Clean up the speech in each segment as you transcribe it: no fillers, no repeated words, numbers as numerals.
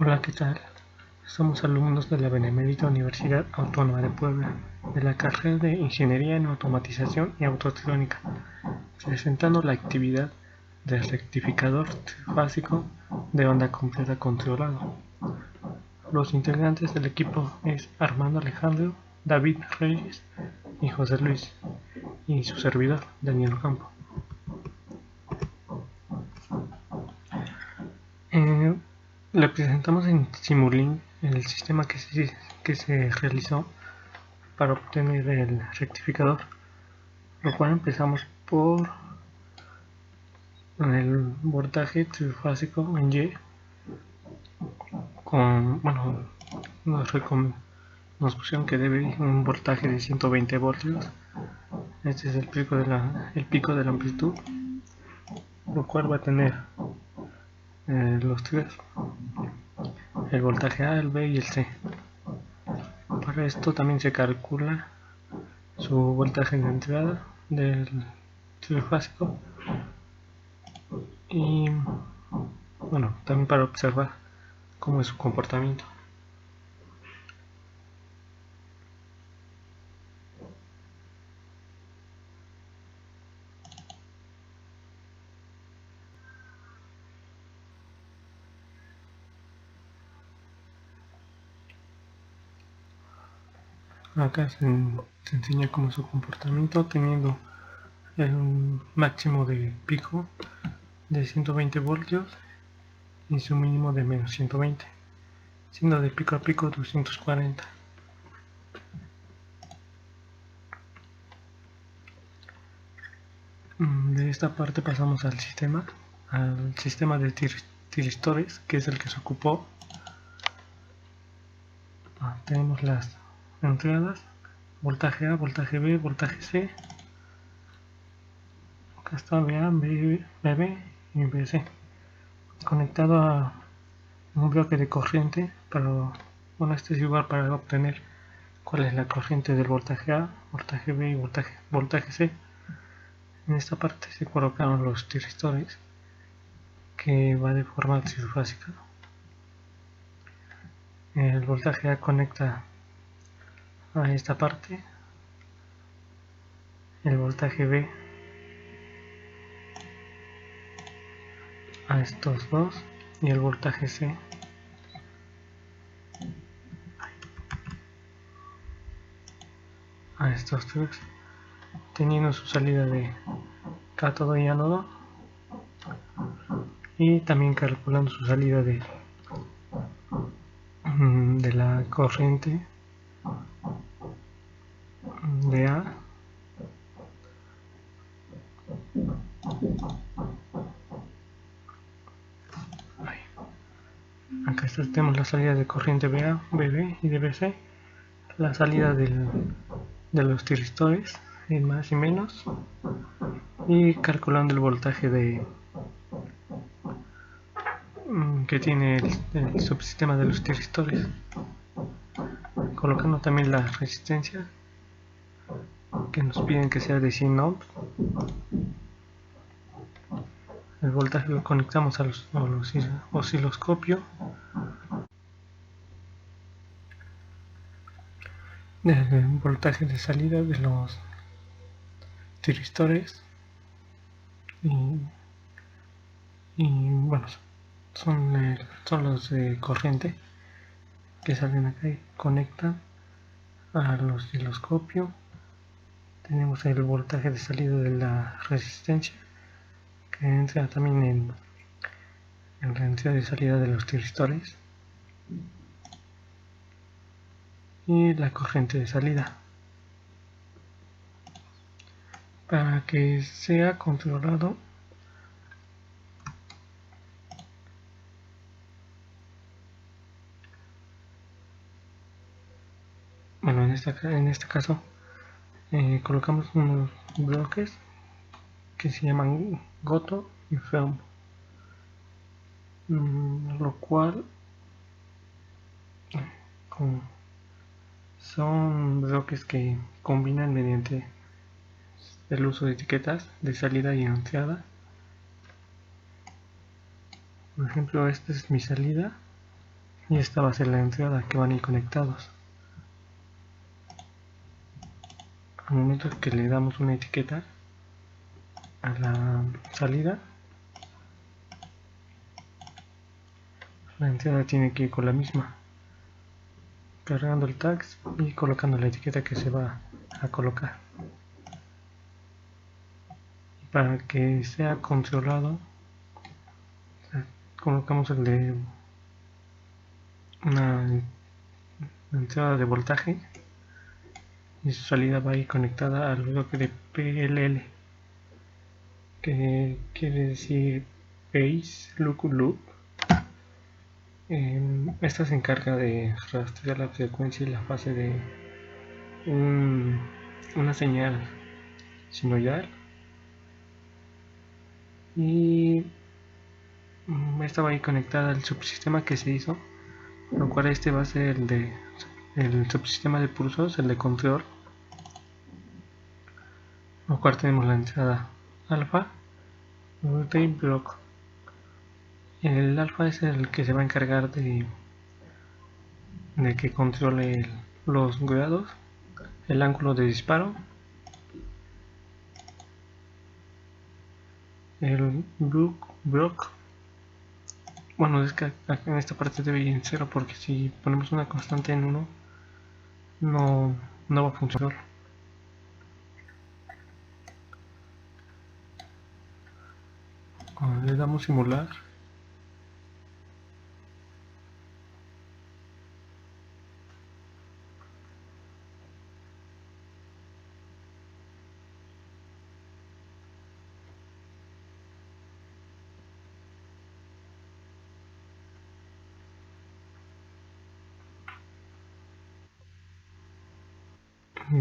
Hola, ¿qué tal? Somos alumnos de la Benemérita Universidad Autónoma de Puebla, de la carrera de Ingeniería en Automatización y Autotectónica, presentando la actividad del rectificador trifásico de onda completa controlado. Los integrantes del equipo es Armando Alejandro, David Reyes y José Luis, y su servidor, Daniel Campo. Le presentamos en Simulink el sistema que se realizó para obtener el rectificador, lo cual empezamos por el voltaje trifásico en Y con, nos pusieron que debe un voltaje de 120 voltios. Este es el pico de la amplitud, lo cual va a tener los tres, el voltaje A, el B y el C. Para esto también se calcula su voltaje de entrada del trifásico y bueno, también para observar cómo es su comportamiento. Acá se enseña cómo es su comportamiento, teniendo un máximo de pico de 120 voltios y su mínimo de menos 120, siendo de pico a pico 240. De esta parte pasamos al sistema de tiristores, que es el que se ocupó. Tenemos las entradas, voltaje A, voltaje B, voltaje C. Acá está BA, BB y BC, conectado a un bloque de corriente. Este es igual para obtener cuál es la corriente del voltaje A, voltaje B y voltaje C. En esta parte se colocaron los tiristores, que va de forma trifásica. El voltaje A conecta a esta parte, el voltaje B a estos dos y el voltaje C a estos tres, teniendo su salida de cátodo y ánodo, y también calculando su salida de la corriente de A. Acá tenemos la salida de corriente BA, BB y de BC, la salida de los tiristores en más y menos, y calculando el voltaje que tiene el subsistema de los tiristores, colocando también la resistencia, que nos piden que sea de 100 ohms. El voltaje lo conectamos al osciloscopio. El voltaje de salida de los tiristores y bueno, son los de corriente que salen acá y conectan al osciloscopio. Tenemos el voltaje de salida de la resistencia, que entra también en la entrada y salida de los tiristores, y la corriente de salida. Para que sea controlado, bueno, en este caso colocamos unos bloques que se llaman Goto y Film, lo cual son bloques que combinan mediante el uso de etiquetas de salida y entrada. Por ejemplo, esta es mi salida y esta va a ser la entrada que van a ir conectados. Al momento que le damos una etiqueta a la salida, la entrada tiene que ir con la misma, cargando el tag y colocando la etiqueta que se va a colocar. Para que sea controlado, colocamos el de una entrada de voltaje y su salida va a ir conectada al bloque de PLL, que quiere decir Base Look Loop. Esta se encarga de rastrear la frecuencia y la fase de una señal sinoidal, y esta va a ir conectada al subsistema que se hizo, lo cual este va a ser el subsistema de pulsos, el de control, lo cual tenemos la entrada alfa, voltage block. El alfa es el que se va a encargar de que controle los grados, el ángulo de disparo. El block, bueno, es que en esta parte debe ir en 0, porque si ponemos una constante en 1 no va a funcionar. Cuando le damos simular,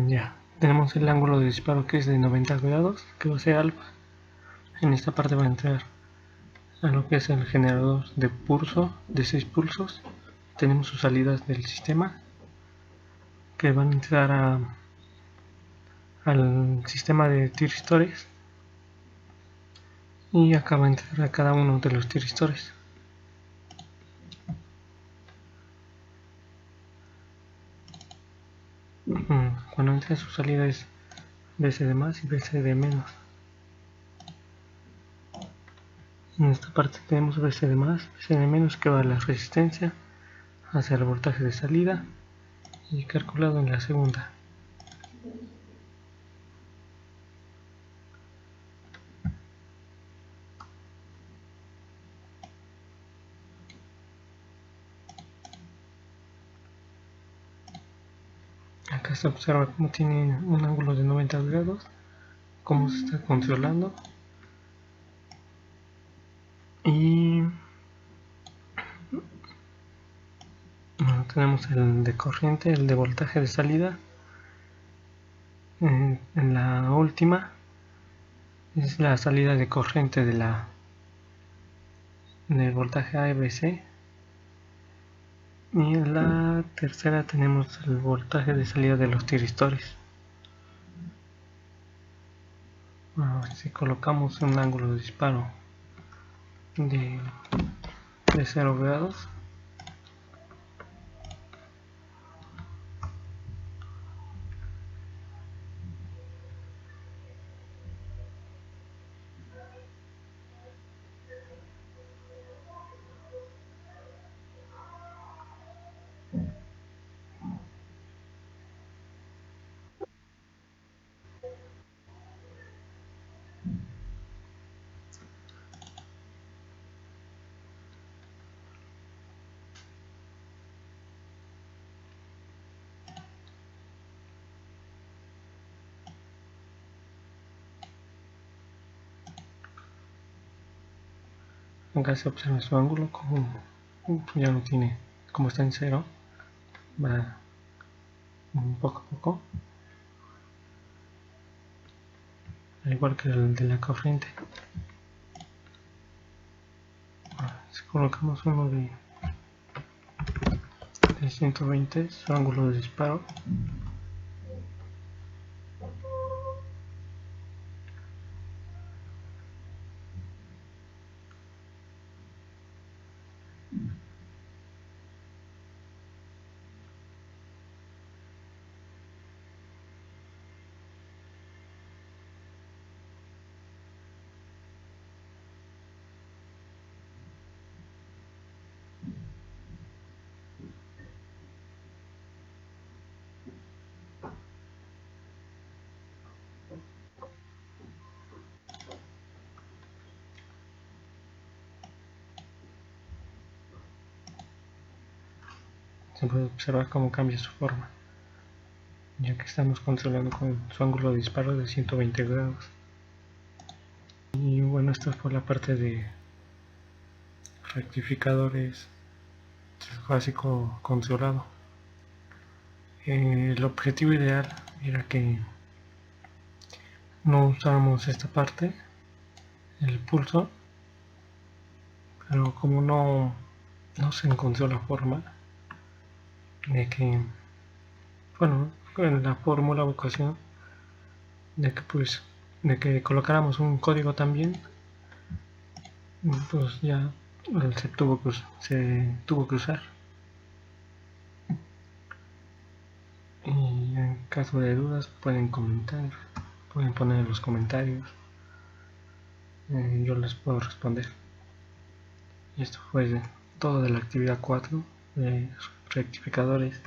ya tenemos el ángulo de disparo, que es de 90 grados, que va a ser alfa. En esta parte va a entrar a lo que es el generador de pulso de 6 pulsos. Tenemos sus salidas del sistema, que van a entrar al sistema de tiristores, y acá va a entrar a cada uno de los tiristores. Cuando entra, su salida es BC de más y BC de menos. En esta parte tenemos BC de más, BC de menos, que va a la resistencia hacia el voltaje de salida, y calculado en la segunda. Acá se observa cómo tiene un ángulo de 90 grados, cómo se está controlando. Y bueno, tenemos el de corriente, el de voltaje de salida. En la última es la salida de corriente del voltaje ABC, y en la tercera tenemos el voltaje de salida de los tiristores. Bueno, si colocamos un ángulo de disparo de 0 grados, acá se observa su ángulo, como ya no tiene, como está en 0, va poco a poco, al igual que el de la corriente. Si colocamos uno de 120, su ángulo de disparo, se puede observar cómo cambia su forma, ya que estamos controlando con su ángulo de disparo de 120 grados. Y bueno, esto es por la parte de rectificadores básico controlado. El objetivo ideal era que no usáramos esta parte, el pulso, pero como no se encontró la forma de que, bueno, en la fórmula o ocasión de que colocáramos un código también, pues ya se tuvo que usar. Y en caso de dudas pueden comentar, pueden poner en los comentarios, yo les puedo responder. Y esto fue todo de la actividad 4 de rectificadores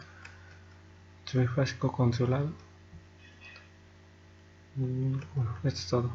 trifásico controlado. Bueno, esto es todo.